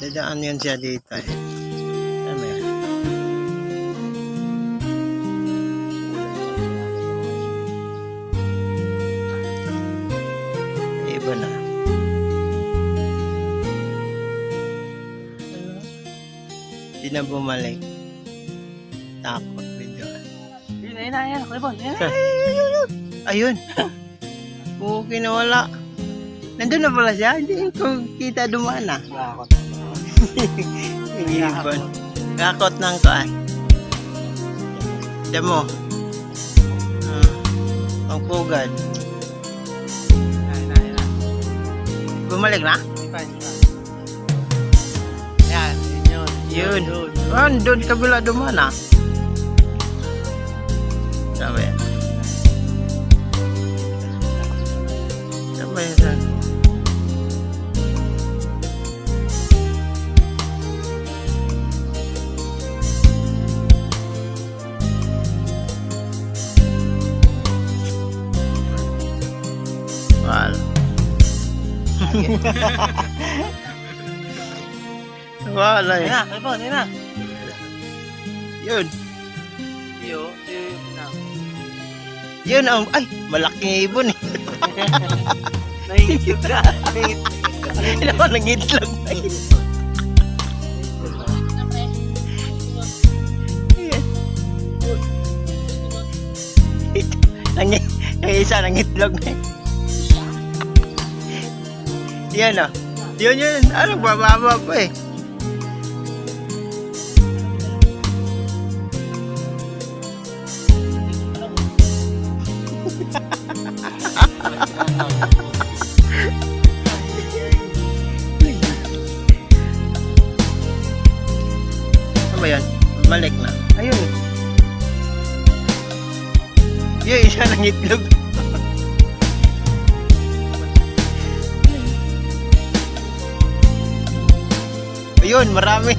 Dadaan yun siya dito eh. Ano yan? Iba na. Hindi na bumalik. Takot video. Yun. Kuya Bon, yun. Ayun. Okay na wala. Nandun na pala siya. Hindi ko kita dumaan ah. Ibon. Kakot ng kuan. Diyan mo. Ang pugad. Bumalik na? Yan, yun. Yun. Doon kabila dumaan ah. Sabi. Sabi yan. Wala. Wala eh. Yun na, Kuya Bon, yun na. Yun. Yun. Yun ang, ay, malaking ibon eh. Naiitlog ka. Ilan ko nag-itlog na yun. Ang isa nangitlog na yun. Yan o. Yun. Ano, bababa pa eh. Ano ba yan? Balik na. Ayun. Yung isa nangitlog. Ayun, marami.